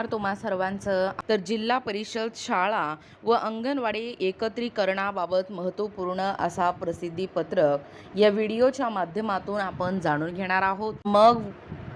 तुम्हा सर्वांचं तर जिल्हा परिषद शाळा व अंगणवाडी एकत्रीकरणाबाबत महत्त्वपूर्ण असा प्रसिद्धी पत्रक या व्हिडिओच्या माध्यमातून आपण जाणून घेणार आहोत। मग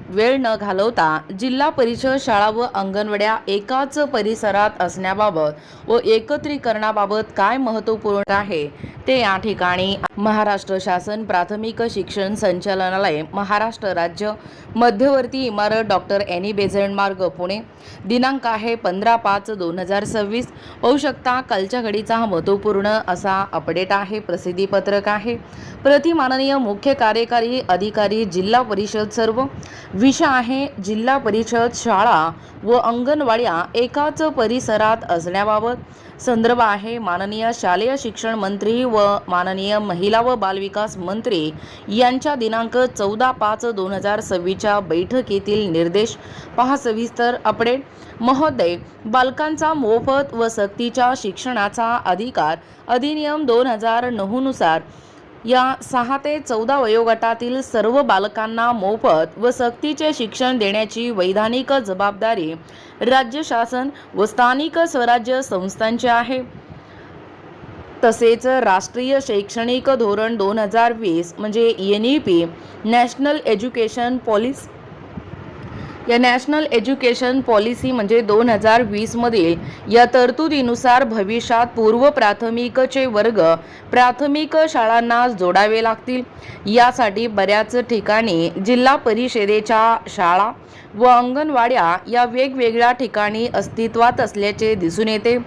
वेळ न घालवता जिल्हा परिषद शाळा व अंगणवाड्या एकाच परिसरात असण्याबाबत व एकत्रीकरणाबाबत काय महत्त्वपूर्ण आहे ते या ठिकाणी महाराष्ट्र शासन प्राथमिक शिक्षण संचालनालय महाराष्ट्र राज्य मध्यवर्ती इमारत डॉक्टर एनी बेझंट मार्ग पुणे दिनांक आहे 15/5/2026 पाहू शकता। कालच्या घडीचा हा महत्त्वपूर्ण असा अपडेट आहे, प्रसिद्धी पत्रक आहे। प्रति माननीय मुख्य कार्यकारी अधिकारी जिल्हा परिषद सर्व विषय आहे जिल्हा परिषद शाळा व अंगणवाड्या एकाच परिसरात असण्याबाबत संदर्भ आहे माननीय शालेय शिक्षण मंत्री व माननीय महिला व बालविकास मंत्री यांच्या दिनांक 14/5/2026 च्या बैठकीतील निर्देश पहा सविस्तर अपडेट। महोदय, बालकांचा मोफत व सक्तीच्या शिक्षणाचा अधिकार अधिनियम 2009 नुसार या 6 ते 14 वयोगटातील सर्व बालकांना मोफत व सक्तीचे शिक्षण देण्याची वैधानिक जबाबदारी राज्य शासन व स्थानिक स्वराज्य संस्थांची आहे। तसेच राष्ट्रीय शैक्षणिक धोरण 2020 म्हणजे NEP नॅशनल एज्युकेशन पॉलिसी या नॅशनल एज्युकेशन पॉलिसी म्हणजे 2020 मध्ये या तरतुदीनुसार भविष्यात पूर्व प्राथमिकचे वर्ग प्राथमिक शाळांना जोडावे लागतील। यासाठी बऱ्याच ठिकाणी जिल्हा परिषदेच्या शाळा व अंगणवाड्या या वेगवेगळ्या ठिकाणी अस्तित्वात असल्याचे दिसून येते।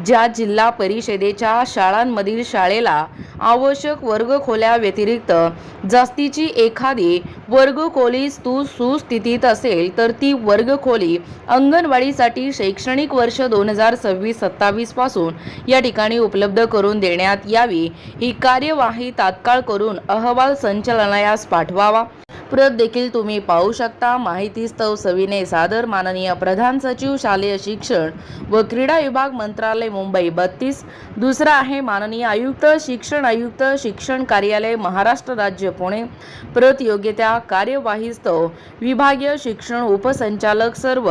ज्या जिल्हा परिषदेच्या शाळांमधील शाळेला आवश्यक वर्गखोल्या व्यतिरिक्त जास्तीची एखादी वर्गखोली सुस्थितीत असेल तर ती वर्गखोली अंगणवाडीसाठी शैक्षणिक वर्ष 2026-27 पासून या ठिकाणी उपलब्ध करून देण्यात यावी। ही कार्यवाही तात्काळ करून अहवाल संचालनालयास पाठवावा। प्रत देखील तुम्ही पाहू शकता। माहितीस्तव सविनय सादर माननीय प्रधान सचिव शालेय शिक्षण व क्रीडा विभाग मंत्रालय मुंबई 32। दुसरा आहे माननीय आयुक्त शिक्षण कार्यालय महाराष्ट्र राज्य पुणे। प्रत योग्य त्या कार्यवाहीस्तव विभागीय शिक्षण उपसंचालक सर्व।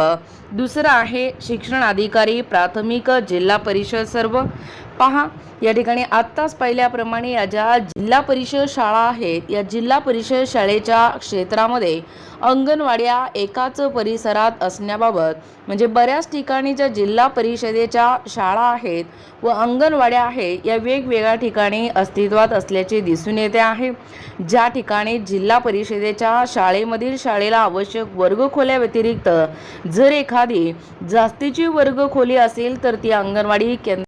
दुसरा आहे शिक्षण अधिकारी प्राथमिक जिल्हा परिषद सर्व। पहा या ठिकाणी आत्ताच पाहिल्याप्रमाणे या ज्या जिल्हा परिषद शाळा आहेत या जिल्हा परिषद शाळेच्या क्षेत्रामध्ये अंगणवाड्या एकाच परिसरात असण्याबाबत म्हणजे बऱ्याच ठिकाणी ज्या जिल्हा परिषदेच्या शाळा आहेत व अंगणवाड्या आहेत या वेगवेगळ्या ठिकाणी अस्तित्वात असल्याचे दिसून येते आहे। ज्या ठिकाणी जिल्हा परिषदेच्या शाळेमधील शाळेला आवश्यक वर्गखोल्या व्यतिरिक्त जर एखादी जास्तीची वर्गखोली असेल तर ती अंगणवाडी केंद्र